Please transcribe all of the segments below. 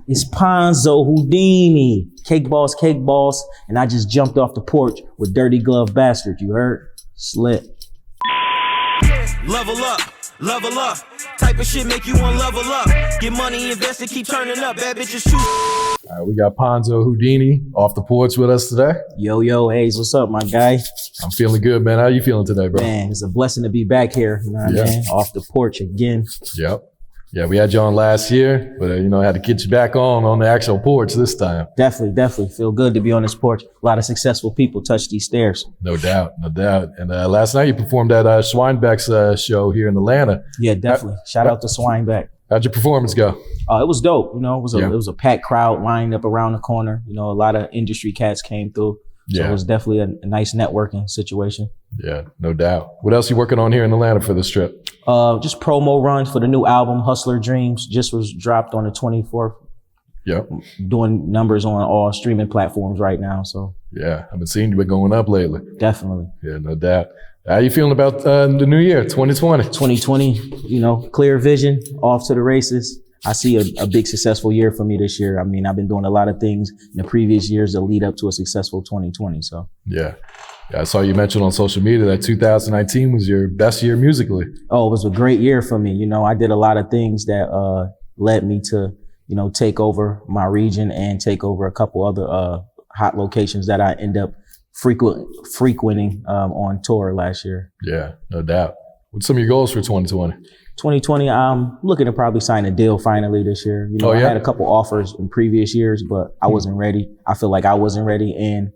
It's Ponzo Houdini, cake boss, and I just jumped off the porch with Dirty Glove Bastard. You heard? Slit. Level up. Type of shit make you want level up. Get money invested, keep turning up. Bad bitches shoot. All right, we got Ponzo Houdini off the porch with us today. Yo, Haze, what's up, my guy? I'm feeling good, man. How you feeling today, bro? Man, it's a blessing to be back here. You know what I mean? Off the porch again. Yep. Yeah, we had you on last year, but I had to get you back on the actual porch this time. Definitely. Feel good to be on this porch. A lot of successful people touch these stairs. No doubt. And last night you performed at Schweinbeck's show here in Atlanta. Yeah, definitely. Shout out to Schweinbeck. How'd your performance go? It was dope. It was a packed crowd lined up around the corner. A lot of industry cats came through. So it was definitely a nice networking situation. Yeah, no doubt. What else you working on here in Atlanta for this trip? Just promo runs for the new album, Hustler Dreams. Just was dropped on the 24th. Yep. Doing numbers on all streaming platforms right now. So yeah, I've been seeing you been going up lately. Definitely. Yeah, no doubt. How you feeling about the new year, 2020? 2020, clear vision, off to the races. I see a big successful year for me this year. I mean, I've been doing a lot of things in the previous years that lead up to a successful 2020. So yeah, I saw you mention on social media that 2019 was your best year musically. Oh, it was a great year for me. I did a lot of things that led me to, take over my region and take over a couple other hot locations that I end up frequenting on tour last year. Yeah, no doubt. What's some of your goals for 2020? 2020, I'm looking to probably sign a deal finally this year. I had a couple offers in previous years, but I wasn't ready. I feel like I wasn't ready, and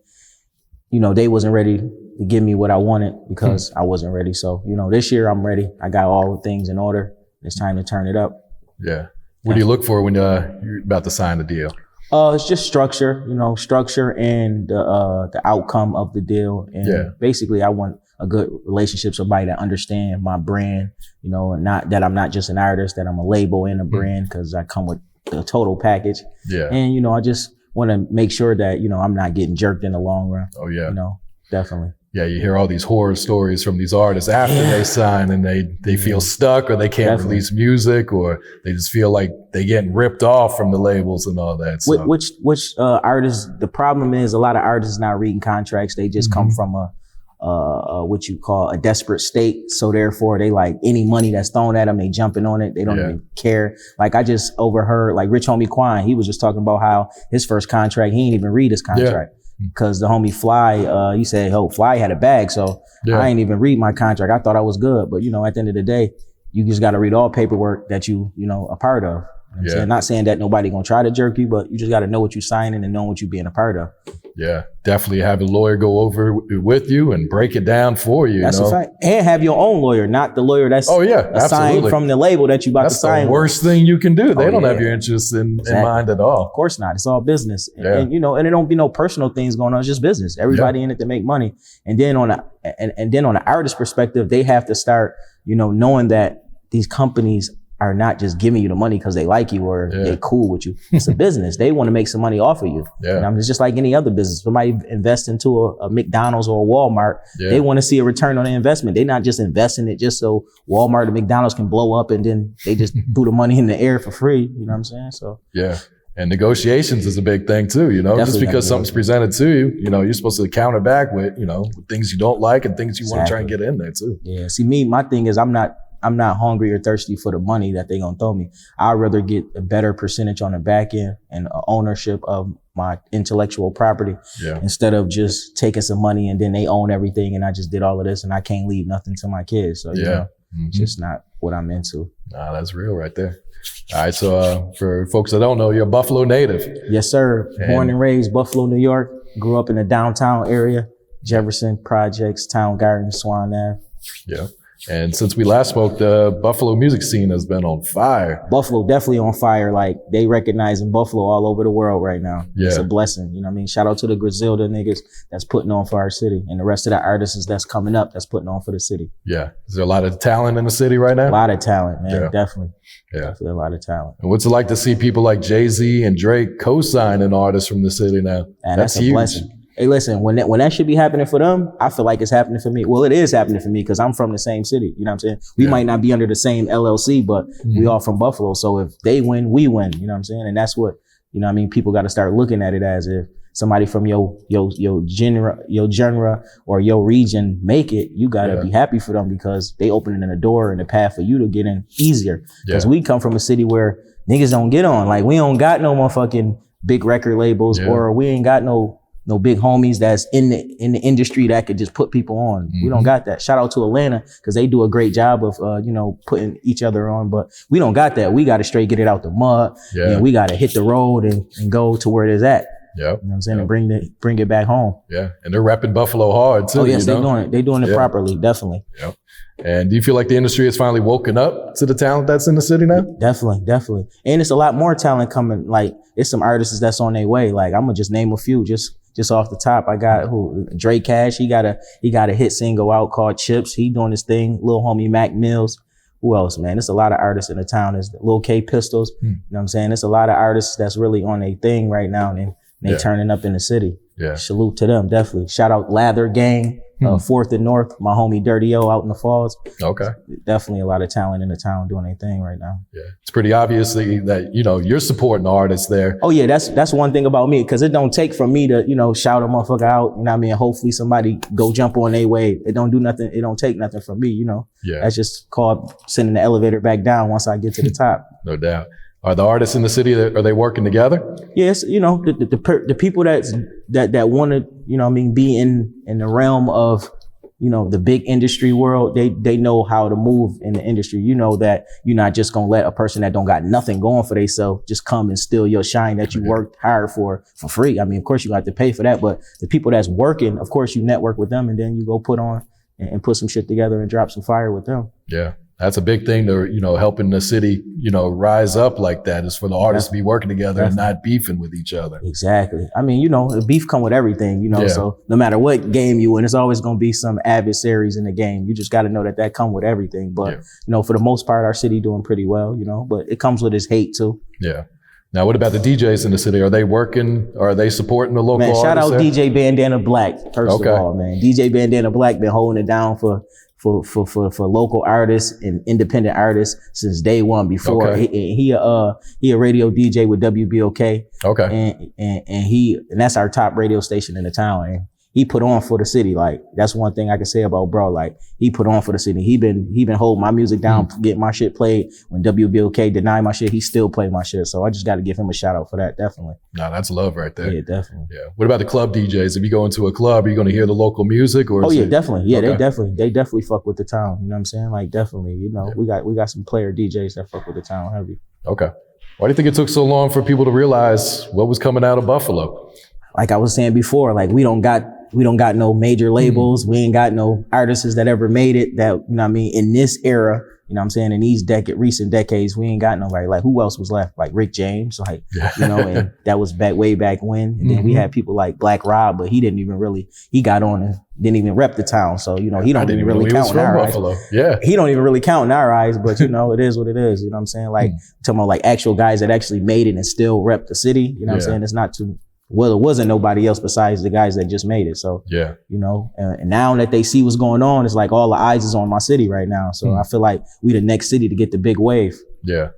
they wasn't ready to give me what I wanted because I wasn't ready. So this year I'm ready. I got all the things in order. It's time to turn it up. Yeah. What do you look for when you're about to sign the deal? It's just structure, structure and the outcome of the deal. And basically I want a good relationship, somebody that understand my brand, and not that I'm not just an artist, that I'm a label and a brand, because I come with the total package. Yeah. And, I just want to make sure that, I'm not getting jerked in the long run. Oh, yeah. Definitely. Yeah, you hear all these horror stories from these artists after they sign and they feel stuck, or they can't release music, or they just feel like they're getting ripped off from the labels and all that. So. Which artists, the problem is a lot of artists not reading contracts. They just come from what you call a desperate state. So therefore they like any money that's thrown at them, they jumping on it. They don't even care. Like I just overheard like Rich Homie Quan, he was just talking about how his first contract, he didn't even read his contract. Because the homie Fly, he said, Fly had a bag, so I ain't even read my contract. I thought I was good, but at the end of the day, you just got to read all paperwork that you a part of. I'm saying? Not saying that nobody gonna try to jerk you, but you just got to know what you're signing and know what you're being a part of. Yeah, definitely have a lawyer go over with you and break it down for you. That's a fact. And have your own lawyer, not the lawyer that's assigned from the label that you about to sign. That's the worst thing you can do. They don't have your interests in mind at all. Of course not. It's all business. And and it don't be no personal things going on. It's just business. Everybody in it to make money. And then on the artist perspective, they have to start, knowing that these companies are not just giving you the money because they like you or they're cool with you. It's a business. They want to make some money off of you. And it's just like any other business. Somebody invest into a McDonald's or a Walmart. They want to see a return on their investment. They're not just investing it just so Walmart and McDonald's can blow up and then they just threw the money in the air for free. You know what I'm saying? So and negotiations is a big thing too, Definitely just because something's presented to you, you're supposed to counter back with, with things you don't like and things you want to try and get in there too. Yeah. See, my thing is I'm not hungry or thirsty for the money that they're going to throw me. I'd rather get a better percentage on the back end and ownership of my intellectual property instead of just taking some money and then they own everything and I just did all of this and I can't leave nothing to my kids. So, it's just not what I'm into. Nah, that's real right there. All right. So for folks that don't know, you're a Buffalo native. Yes, sir. Born and raised Buffalo, New York. Grew up in the downtown area, Jefferson Projects, Town Garden, Swan Ave. Yeah. And since we last spoke, the Buffalo music scene has been on fire. Buffalo definitely on fire. Like they recognizing Buffalo all over the world right now. It's a blessing. You know what I mean? Shout out to the Griselda niggas that's putting on for our city and the rest of the artists that's coming up that's putting on for the city. Yeah. Is there a lot of talent in the city right now? A lot of talent, man. Definitely. Definitely a lot of talent. And what's it like to see people like Jay-Z and Drake co-signing artists from the city now? And that's a huge. blessing. Hey, listen, when that should be happening for them, I feel like it's happening for me. Well, it is happening for me because I'm from the same city. You know what I'm saying? We might not be under the same LLC, but we all from Buffalo. So if they win, we win. You know what I'm saying? And that's what, you know what I mean? People got to start looking at it as if somebody from your genre or your region make it, you got to be happy for them because they opening a door and a path for you to get in easier. Because we come from a city where niggas don't get on. Like, we don't got no motherfucking big record labels or we ain't got no big homies that's in the industry that could just put people on. We don't got that. Shout out to Atlanta because they do a great job of putting each other on, but we don't got that. We got to straight get it out the mud. And we got to hit the road and go to where it is at. You know what I'm saying? And bring it back home. Yeah. And they're repping Buffalo hard too. Oh yes, they're doing it. They're doing it properly, definitely. Yep. And do you feel like the industry has finally woken up to the talent that's in the city now? Definitely. And it's a lot more talent coming. Like, it's some artists that's on their way. Like, I'm gonna just name a few just off the top. I got Dre Cash. He got a hit single out called Chips. He doing his thing. Lil homie Mac Mills. Who else, man? There's a lot of artists in the town. There's Lil K Pistols. You know what I'm saying? There's a lot of artists that's really on their thing right now, and they turning up in the city. Salute to them, definitely. Shout out Lather Gang, 4th and North, my homie Dirty O out in the Falls. Definitely a lot of talent in the town doing their thing right now. It's pretty obviously that, you're supporting artists there. Oh yeah, that's one thing about me, because it don't take from me to, shout a motherfucker out, you know what I mean? Hopefully somebody go jump on their wave. It don't do nothing, it don't take nothing from me, That's just called sending the elevator back down once I get to the top. No doubt. Are the artists in the city, are they working together? Yes, the people that want to, be in the realm of, the big industry world, they know how to move in the industry. You know that you're not just gonna let a person that don't got nothing going for themselves just come and steal your shine that you worked hard for free. I mean, of course you got to pay for that, but the people that's working, of course you network with them and then you go put on and put some shit together and drop some fire with them. Yeah. That's a big thing to, helping the city, rise up like that, is for the artists to be working together and not beefing with each other. Exactly. I mean, the beef come with everything, so no matter what game you win, it's always going to be some adversaries in the game. You just got to know that come with everything. But, for the most part, our city doing pretty well, but it comes with its hate too. Yeah. Now, what about the DJs in the city? Are they working? Are they supporting the local artists? Man, shout out DJ Bandana Black, first of all, man. DJ Bandana Black been holding it down for local artists and independent artists since day one. Before he a radio DJ with WBOK. And that's our top radio station in the town. And he put on for the city. Like, that's one thing I can say about bro. Like, he put on for the city. He been holding my music down, getting my shit played. When WBOK denied my shit, he still played my shit. So I just got to give him a shout out for that. Definitely. No, that's love right there. Yeah, definitely. Yeah. What about the club DJs? If you go into a club, are you going to hear the local music? Or definitely. Yeah, they definitely fuck with the town. You know what I'm saying? Like, definitely. We got some player DJs that fuck with the town heavy. Okay. Why do you think it took so long for people to realize what was coming out of Buffalo? Like I was saying before, like we don't got no major labels. We ain't got no artists that ever made it that, in this era, in these recent decades, we ain't got nobody. Like, who else was left? Like Rick James, like, and that was way back when. And then we had people like Black Rob, but he didn't even really, he got on and didn't even rep the town. So, he don't even really count in our eyes. Yeah. He don't even really count in our eyes, but it is what it is. You know what I'm saying? Like, talking about like actual guys that actually made it and still rep the city. You know what I'm saying? It's not too, well, it wasn't nobody else besides the guys that just made it. So, and now that they see what's going on, it's like all the eyes is on my city right now. So I feel like we the next city to get the big wave. Yeah.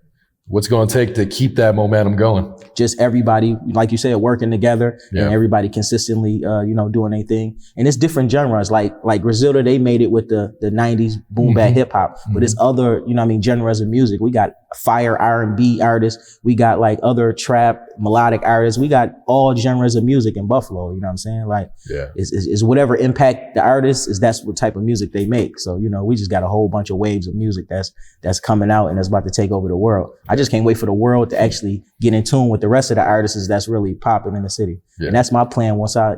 What's going to take to keep that momentum going? Just everybody, like you said, working together and everybody consistently, doing their thing. And it's different genres. Like Griselda, they made it with the 90s boom bap hip hop, but it's other, genres of music. We got fire R&B artists. We got like other trap melodic artists. We got all genres of music in Buffalo. You know what I'm saying? Like, is whatever impact the artist is, that's what type of music they make. So, we just got a whole bunch of waves of music that's coming out and that's about to take over the world. I just can't wait for the world to actually get in tune with the rest of the artists that's really popping in the city. And that's my plan once I,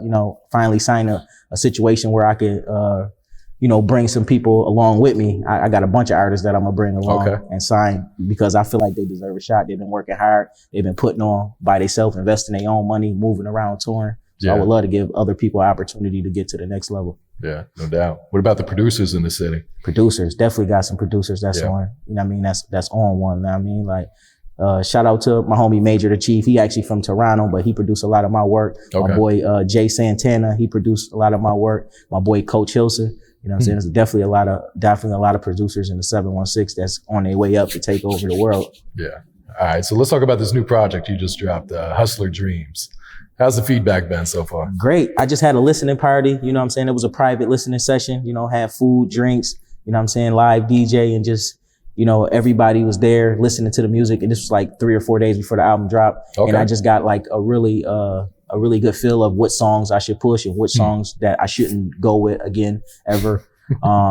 finally sign a situation where I could, bring some people along with me. I got a bunch of artists that I'm gonna bring along and sign because I feel like they deserve a shot. They've been working hard. They've been putting on by themselves, investing their own money, moving around, touring. So I would love to give other people an opportunity to get to the next level. Yeah, no doubt. What about the producers in the city? Producers, definitely got some producers that's on, that's on one. Like, Shout out to my homie Major the Chief. He actually from Toronto, but he produced a lot of my work. My boy Jay Santana, he produced a lot of my work. My boy Coach Hilson. You know what I'm saying? There's definitely a lot of producers in the 716 that's on their way up to take over the world. Yeah. All right. So let's talk about this new project you just dropped, Hustler Dreams. How's the feedback been so far? Great. I just had a listening party. You know what I'm saying? It was a private listening session, you know, had food, drinks, you know what I'm saying? Live DJ, and just, you know, everybody was there listening to the music. And this was like 3 or 4 days before the album dropped. And I just got like a really good feel of what songs I should push and what songs that I shouldn't go with again ever.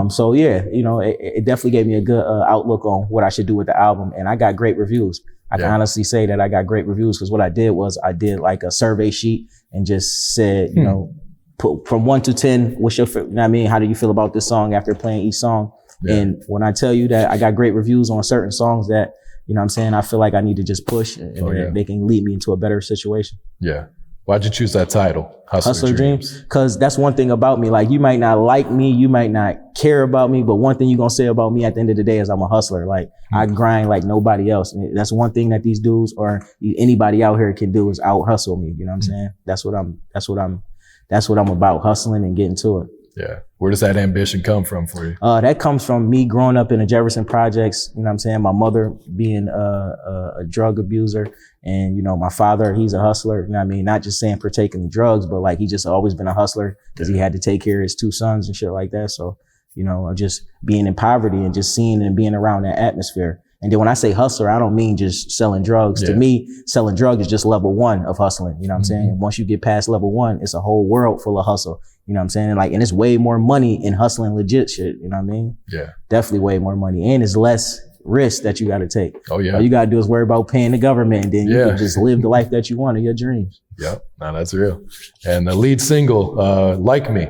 So yeah, you know, it definitely gave me a good outlook on what I should do with the album. And I got great reviews. I can honestly say that I got great reviews, because what I did was I did like a survey sheet and just said, you know, put from 1 to 10, what's your, you know what I mean? How do you feel about this song after playing each song? And when I tell you that I got great reviews on certain songs that, you know what I'm saying, I feel like I need to just push, and they can lead me into a better situation. Yeah. Why'd you choose that title, Hustler Dreams? Because that's one thing about me. Like, you might not like me, you might not care about me, but one thing you're going to say about me at the end of the day is I'm a hustler. Like, I grind like nobody else. And that's one thing that these dudes or anybody out here can do, is out hustle me. You know what I'm saying? That's what I'm about, hustling and getting to it. Yeah. Where does that ambition come from for you? That comes from me growing up in the Jefferson projects. You know what I'm saying? My mother being a drug abuser, and, you know, my father, he's a hustler. You know what I mean? Not just saying partaking in drugs, but like, he just always been a hustler, because he had to take care of his 2 sons and shit like that. So, you know, just being in poverty and just seeing and being around that atmosphere. And then when I say hustler, I don't mean just selling drugs. To me, selling drugs is just level 1 of hustling. You know what I'm saying? And once you get past level 1, it's a whole world full of hustle. You know what I'm saying? Like, and it's way more money in hustling legit shit. You know what I mean? Yeah. Definitely way more money. And it's less risk that you got to take. Oh yeah. All you got to do is worry about paying the government, and then you can just live the life that you want, of your dreams. Yep. No, that's real. And the lead single, Like Me.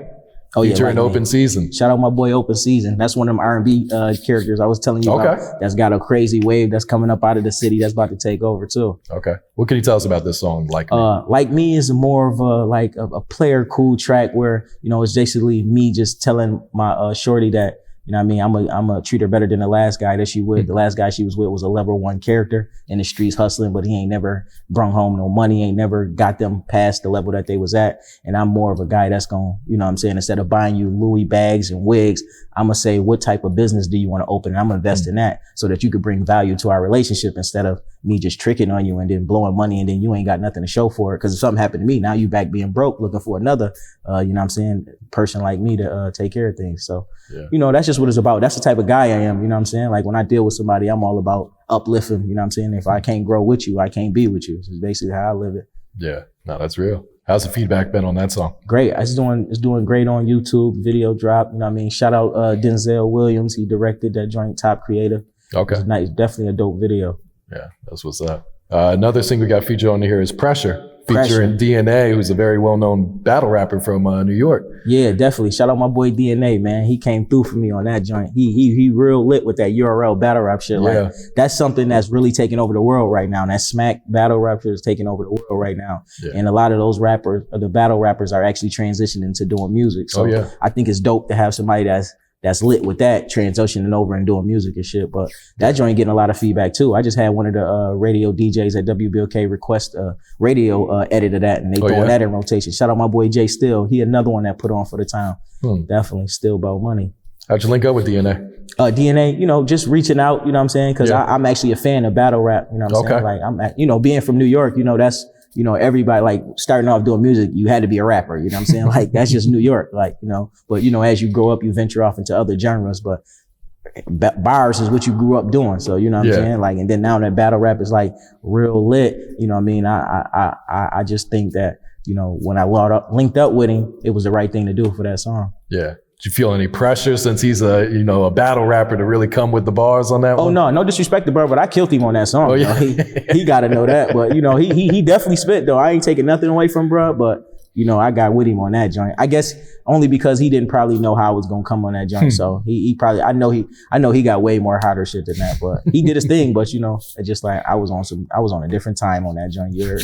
Featuring Like Open Season. Shout out my boy Open Season. That's one of them R&B characters I was telling you about. That's got a crazy wave that's coming up out of the city that's about to take over too. Okay. What can you tell us about this song, Like Me? Like Me is more of a player cool track where, you know, it's basically me just telling my shorty that, you know what I mean, I'm a treat her better than the last guy that she with. The last guy she was with was a level 1 character in the streets hustling, but he ain't never brung home no money, ain't never got them past the level that they was at. And I'm more of a guy that's gonna, you know what I'm saying, instead of buying you Louis bags and wigs, I'm gonna say, what type of business do you want to open? And I'm gonna invest in that so that you could bring value to our relationship, instead of me just tricking on you and then blowing money and then you ain't got nothing to show for it. Cause if something happened to me, now you back being broke looking for another, you know what I'm saying, person like me to take care of things. So, you know, that's just what it's about. That's the type of guy I am. You know what I'm saying? Like, when I deal with somebody, I'm all about uplifting. You know what I'm saying? If I can't grow with you, I can't be with you. It's basically how I live it. Yeah, no, that's real. How's the feedback been on that song? Great. It's doing great on YouTube. Video drop. You know what I mean? Shout out Denzel Williams. He directed that joint, Top Creative. Okay. It's nice. Definitely a dope video. Yeah, that's what's up. Another thing we got featured on here is Pressure. Featuring DNA, who's a very well-known battle rapper from New York. Yeah, definitely. Shout out my boy DNA, man. He came through for me on that joint. He real lit with that URL battle rap shit. Like, that's something that's really taking over the world right now. And that smack battle rapper is taking over the world right now. And a lot of those rappers, the battle rappers, are actually transitioning to doing music. So I think it's dope to have somebody that's lit with that, transitioning over and doing music and shit. But that joint getting a lot of feedback too. I just had one of the radio DJs at WBLK request radio edit of that, and they throwing that in rotation. Shout out my boy Jay Still. He another one that put on for the town. Definitely Still about money. How'd you link up with DNA? DNA, you know, just reaching out, you know what I'm saying? Cause I'm actually a fan of battle rap, you know what I'm saying? Like, I'm, you know, being from New York, you know, that's, you know, everybody, like, starting off doing music, you had to be a rapper, you know what I'm saying? Like, that's just New York, like, you know, but, you know, as you grow up, you venture off into other genres, but bars is what you grew up doing. So, you know what I'm saying? Like, and then now that battle rap is like real lit, you know what I mean? I just think that, you know, when I linked up with him, it was the right thing to do for that song. Yeah. Did you feel any pressure, since he's a battle rapper, to really come with the bars on that one? Oh, no disrespect to bro, but I killed him on that song. Oh, yeah. He got to know that. But, you know, he definitely spit though. I ain't taking nothing away from bro, but, you know, I got with him on that joint. I guess only because he didn't probably know how I was gonna come on that joint. So he probably, I know he got way more hotter shit than that, but he did his thing. But, you know, it's just like I was on a different time on that joint. You heard?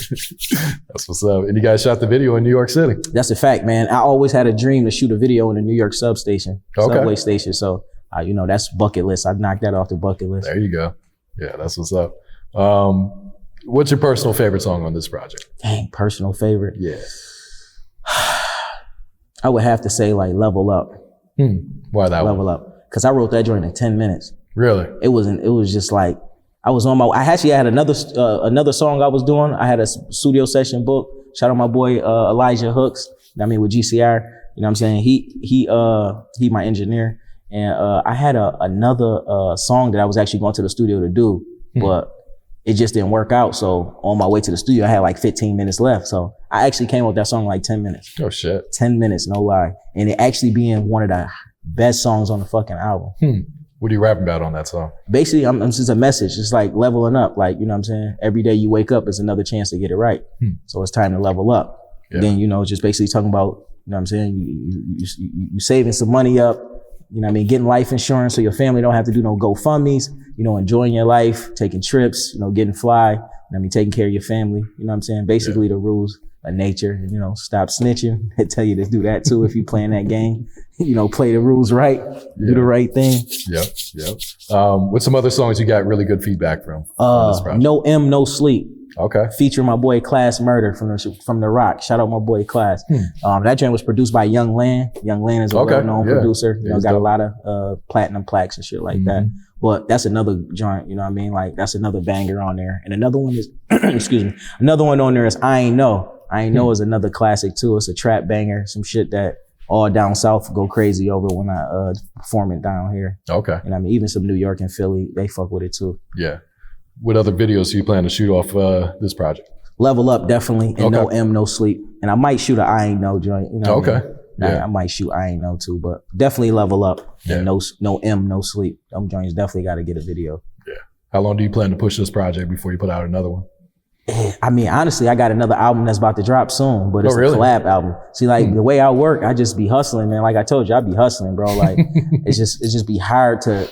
That's what's up. And you guys shot the video in New York City. That's a fact, man. I always had a dream to shoot a video in a New York subway station. So, you know, that's bucket list. I've knocked that off the bucket list. There you go. Yeah, that's what's up. What's your personal favorite song on this project? Dang, personal favorite. Yeah. I would have to say like Level Up. Why that Level one? Up. Cause I wrote that joint in 10 minutes. Really? It was just like, I actually had another song I was doing. I had a studio session book. Shout out my boy, Elijah Hooks. With GCR, you know what I'm saying? He my engineer. And, I had another song that I was actually going to the studio to do, but it just didn't work out. So on my way to the studio, I had like 15 minutes left. So I actually came up with that song in like 10 minutes. Oh shit. 10 minutes, no lie. And it actually being one of the best songs on the fucking album. What are you rapping about on that song? Basically, I'm just a message. It's like leveling up. Like, you know what I'm saying? Every day you wake up is another chance to get it right. So it's time to level up. Yeah. Then, just basically talking about, you know what I'm saying? You saving some money up, getting life insurance so your family don't have to do no GoFundMes, enjoying your life, taking trips, getting fly, taking care of your family. You know what I'm saying? Basically the rules of nature, and, stop snitching. They tell you to do that too if you playing that game. Play the rules right, do the right thing. Yep. What's some other songs you got really good feedback from? No M, No Sleep. Okay. Featuring my boy Class Murder from the Rock. Shout out my boy Class. That joint was produced by Young Land. Young Land is a well-known producer. Got a lot of platinum plaques and shit like that. But that's another joint, Like that's another banger on there. And another one is, excuse me, another one on there is I Ain't Know. I Ain't Know is another classic too. It's a trap banger, some shit that all down south go crazy over when I perform it down here. Okay. And even some New York and Philly, they fuck with it too. Yeah. What other videos do you plan to shoot off this project? Level Up, definitely. And No M, No Sleep. And I might shoot a I Ain't Know joint. I might shoot I Ain't Know too, but definitely Level Up and No M, No Sleep. Them joints definitely got to get a video. Yeah. How long do you plan to push this project before you put out another one? Honestly, I got another album that's about to drop soon, but it's a collab album. See, like the way I work, I just be hustling, man. Like I told you, I be hustling, bro. Like it's just be hard to,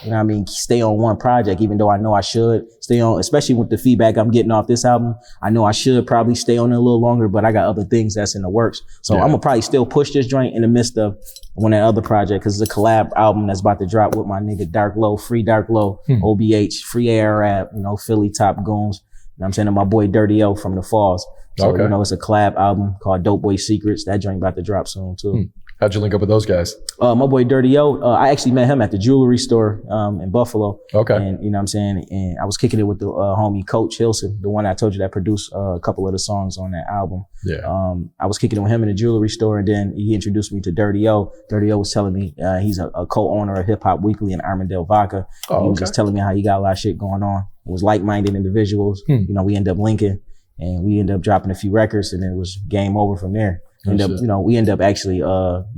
stay on one project, even though I know I should stay on, especially with the feedback I'm getting off this album. I know I should probably stay on it a little longer, but I got other things that's in the works. So I'm gonna probably still push this joint in the midst of one of that other project, cause it's a collab album that's about to drop with my nigga Dark Low, Free Dark Low, OBH, Free AR Rap, Philly Top Goons. I'm saying, to my boy Dirty O from the Falls. So, it's a collab album called Dope Boy Secrets. That joint about to drop soon too. How'd you link up with those guys? My boy Dirty O, I actually met him at the jewelry store in Buffalo. Okay. And and I was kicking it with the homie Coach Hilson, the one I told you that produced a couple of the songs on that album. Yeah. I was kicking it with him in the jewelry store, and then he introduced me to Dirty O. Dirty O was telling me he's a co-owner of Hip Hop Weekly in Armandale Vodka. He was just telling me how he got a lot of shit going on. It was like-minded individuals. We ended up linking, and we ended up dropping a few records, and it was game over from there. We ended up actually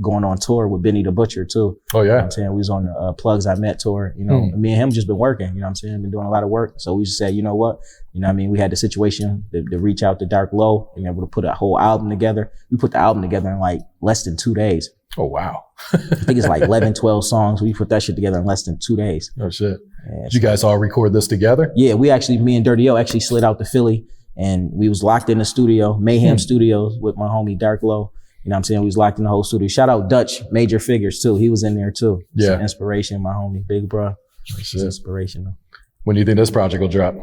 going on tour with Benny the Butcher too. Oh yeah. You know what I'm saying? We was on the Plugs I Met tour. Me and him just been working, been doing a lot of work. So we just said, you know what? We had the situation to reach out to Dark Low and able to put a whole album together. We put the album together in like less than 2 days. Oh wow. I think it's like 11, 12 songs. We put that shit together in less than 2 days. Oh shit. Yeah, did you guys all record this together? Yeah, me and Dirty O actually slid out to Philly, and we was locked in the studio, Mayhem Studios, with my homie Dark Low. We was locked in the whole studio. Shout out Dutch, Major Figures too. He was in there too. Yeah. Some inspiration, my homie, big bro. It's inspirational. When do you think this project will drop?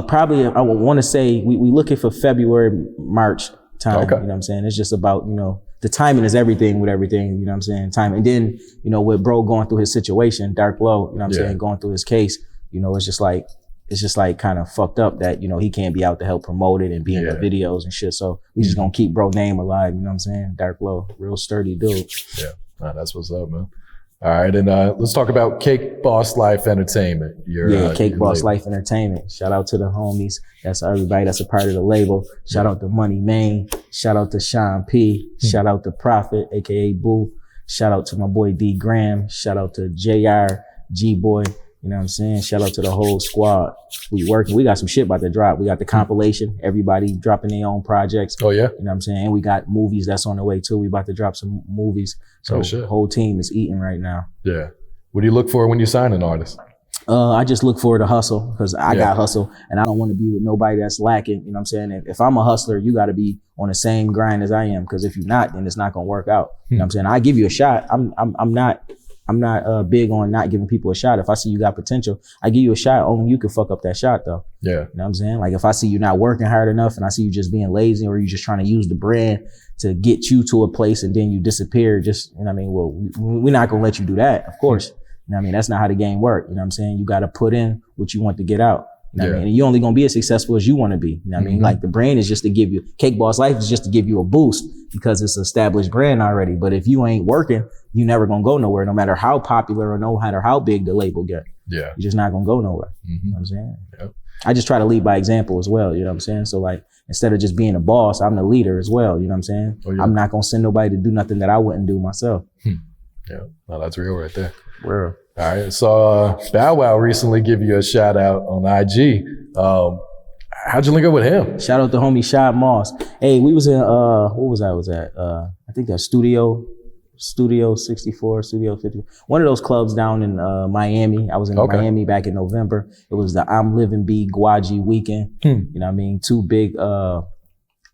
Probably, I would want to say we looking for February, March time. Okay. It's just about, the timing is everything with everything, time. And then, with bro going through his situation, Dark Low, going through his case, it's just like kind of fucked up that, he can't be out to help promote it and be in the videos and shit. So we just gonna keep bro name alive, Dark Low, real sturdy dude. Yeah, that's what's up, man. All right, and let's talk about Cake Boss Life Entertainment. Cake Boss Life Entertainment. Shout out to the homies. That's everybody that's a part of the label. Shout out to Money Main. Shout out to Sean P. Shout out to Prophet, aka Boo. Shout out to my boy D Graham. Shout out to JR, G-Boy. Shout out to the whole squad. We working. We got some shit about to drop. We got the compilation. Everybody dropping their own projects. Oh yeah. And we got movies that's on the way too. We about to drop some movies. So the whole team is eating right now. Yeah. What do you look for when you sign an artist? I just look for the hustle, because I got hustle, and I don't want to be with nobody that's lacking. If I'm a hustler, you got to be on the same grind as I am, because if you're not, then it's not gonna work out. I give you a shot. I'm not I'm not big on not giving people a shot. If I see you got potential, I give you a shot. Only you can fuck up that shot though. Yeah. You know what I'm saying? Like if I see you not working hard enough and I see you just being lazy or you just trying to use the brand to get you to a place and then you disappear, just, you know what I mean? Well, we're not going to let you do that, of course. You know what I mean? That's not how the game works. You know what I'm saying? You got to put in what you want to get out. You know what I mean? And you're only going to be as successful as you want to be. You know what I mean? Like the brand is just to give you, Cake Boss Life is just to give you a boost because it's an established brand already. But if you ain't working, you never going to go nowhere, no matter how popular or no matter how big the label get. Yeah. You're just not going to go nowhere. You know what I'm saying? Yep. I just try to lead by example as well. You know what I'm saying? So like, instead of just being a boss, I'm the leader as well. You know what I'm saying? Oh, yeah. I'm not going to send nobody to do nothing that I wouldn't do myself. Yeah. No, that's real right there. Real. All right. So Bow Wow recently give you a shout out on IG. How'd you link up with him? Shout out to homie Shad Moss. Hey, we was in what was at? I think a Studio 64, Studio 50. One of those clubs down in Miami. I was in Miami back in November. It was the I'm Living B Gwaji weekend. You know what I mean? Two big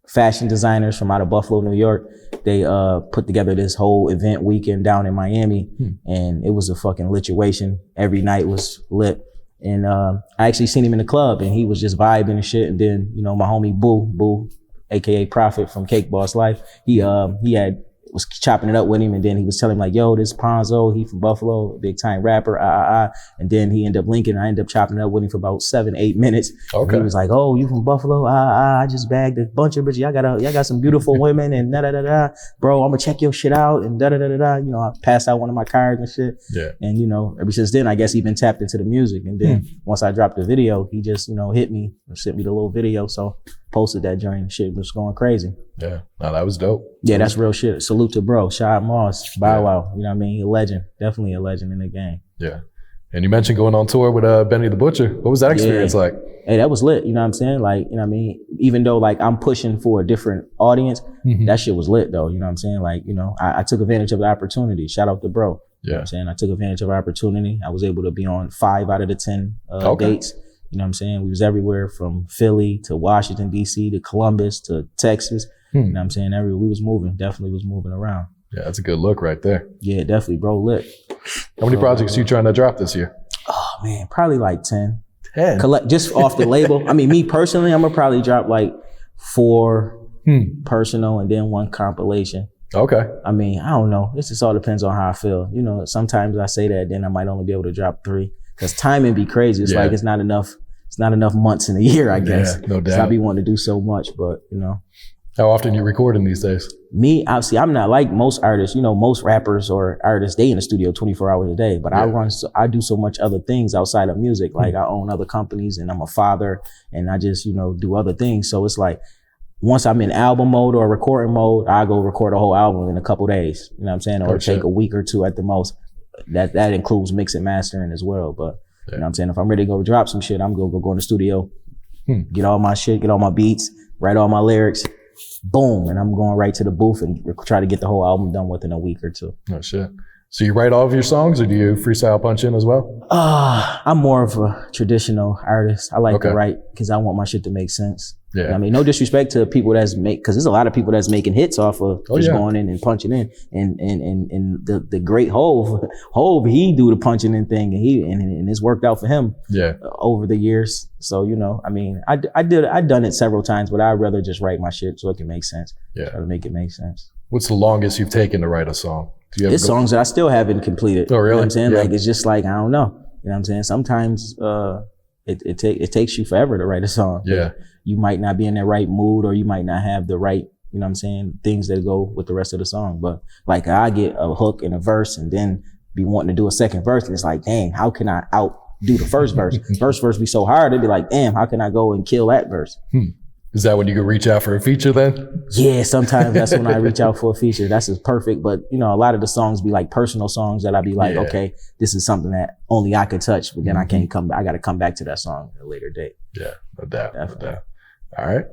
fashion designers from out of Buffalo, New York. They put together this whole event weekend down in Miami, and it was a fucking lituation. Every night was lit. And I actually seen him in the club, and he was just vibing and shit. And then, you know, my homie Boo, aka Prophet from Cake Boss Life, he was chopping it up with him, and then he was telling him like, yo, this Ponzo, he from Buffalo, big time rapper, and then he ended up linking. I ended up chopping it up with him for about 7-8 minutes. Okay. He was like, oh, you from Buffalo? I just bagged a bunch of bitches. Y'all got some beautiful women and bro, I'm gonna check your shit out and You know, I passed out one of my cards and shit. Yeah. And you know, ever since then, I guess he been tapped into the music. And then once I dropped the video, he just, you know, hit me and sent me the little video. So posted that joint. Shit was going crazy. Yeah. No, that was dope. Yeah, that's real shit. Salute to bro, Shad Moss, Bow Wow. You know what I mean? A legend. Definitely a legend in the game. Yeah. And you mentioned going on tour with Benny the Butcher. What was that experience like? Hey, that was lit. You know what I'm saying? Like, you know what I mean? Even though like I'm pushing for a different audience, that shit was lit though. You know what I'm saying? Like, you know, I took advantage of the opportunity. Shout out to bro. You know what I'm saying? I took advantage of the opportunity. I was able to be on 5 out of the 10 dates. You know what I'm saying? We was everywhere from Philly to Washington, D.C. to Columbus to Texas. You know what I'm saying? We was moving, definitely was moving around. Yeah, that's a good look right there. Yeah, definitely, bro, lit. How many projects are you trying to drop this year? Oh, man, probably like 10. 10? Collect, just off the label. I mean, me personally, I'm going to probably drop like 4 personal and then 1 compilation. Okay. I mean, I don't know. It just all depends on how I feel. You know, sometimes I say that, then I might only be able to drop 3. Because timing be crazy. It's like it's not enough months in a year, I guess. Yeah, no doubt. I be wanting to do so much, but you know. How often you recording these days? Me, obviously, I'm not like most artists. You know, most rappers or artists, they in the studio 24 hours a day. But I do so much other things outside of music. Like I own other companies and I'm a father and I just, you know, do other things. So it's like once I'm in album mode or recording mode, I go record a whole album in a couple days. You know what I'm saying? Or take a week or 2 at the most. That includes mix and mastering as well. But you know what I'm saying? If I'm ready to go drop some shit, I'm gonna go in the studio, get all my shit, get all my beats, write all my lyrics, boom, and I'm going right to the booth and try to get the whole album done within a week or 2. Oh shit. So you write all of your songs or do you freestyle punch in as well? I'm more of a traditional artist. I like to write because I want my shit to make sense. Yeah. You know what I mean, no disrespect to people because there's a lot of people that's making hits off of just going in and punching in. And the great Hove, he do the punching in thing and it's worked out for him over the years. So, you know, I mean, I've done it several times, but I'd rather just write my shit so it can make sense. Yeah. Try to make it make sense. What's the longest you've taken to write a song? It's songs that I still haven't completed. Oh, really? You know what I'm saying? Like, it's just like, I don't know. You know what I'm saying? Sometimes it takes you forever to write a song. Yeah. You might not be in the right mood or you might not have the right, you know what I'm saying, things that go with the rest of the song. But like I get a hook and a verse and then be wanting to do a second verse. And it's like, dang, how can I outdo the first verse? First verse be so hard. It'd be like, damn, how can I go and kill that verse? Is that when you could reach out for a feature then? Yeah, sometimes that's when I reach out for a feature. That's just perfect. But you know, a lot of the songs be like personal songs that I be like, okay, this is something that only I could touch, but then I can't come back. I got to come back to that song at a later date. Yeah, no doubt. No doubt. All right,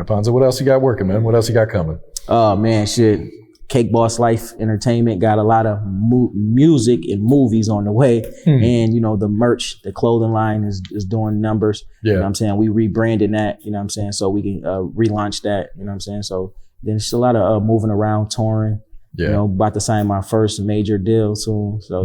Ponzo, what else you got working, man? What else you got coming? Oh man, shit. Cake Boss Life Entertainment got a lot of music and movies on the way. And, you know, the merch, the clothing line is doing numbers. Yeah. You know what I'm saying? We rebranded that, you know what I'm saying? So we can relaunch that, you know what I'm saying? So there's a lot of moving around, touring. Yeah. You know, about to sign my first major deal soon. So,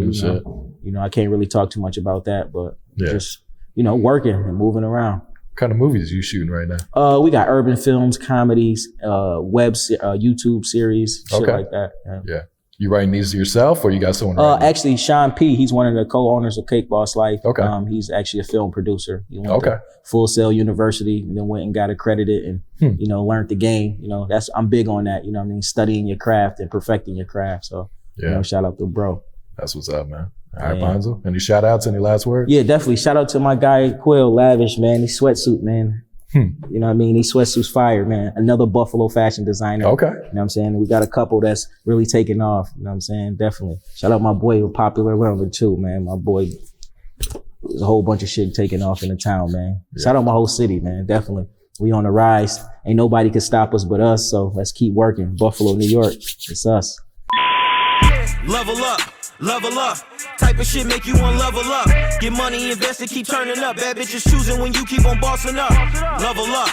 you know, I can't really talk too much about that, but just, you know, working and moving around. What kind of movies are you shooting right now? We got urban films, comedies, YouTube series, shit like that. Yeah. You writing these yourself, or you got someone writing? Actually, Sean P., he's one of the co-owners of Cake Boss Life. Okay. He's actually a film producer. He went to Full Sail University and then went and got accredited and, you know, learned the game. You know, I'm big on that, you know what I mean? Studying your craft and perfecting your craft. So, you know, shout out to bro. That's what's up, man. All right, Ponzo. Any shout outs, any last words? Yeah, definitely. Shout out to my guy, Quill Lavish, man. He sweatsuit, man. You know what I mean? These sweatsuits fire, man. Another Buffalo fashion designer. Okay. You know what I'm saying? We got a couple that's really taking off. You know what I'm saying? Definitely. Shout out my boy, Popular Learner too, man. My boy, there's a whole bunch of shit taking off in the town, man. Shout out my whole city, man. Definitely. We on the rise. Ain't nobody can stop us but us. So let's keep working. Buffalo, New York. It's us. Level up. Level up. Type of shit make you want level up. Get money invested, keep turning up. Bad bitches choosing when you keep on bossing up. Level up.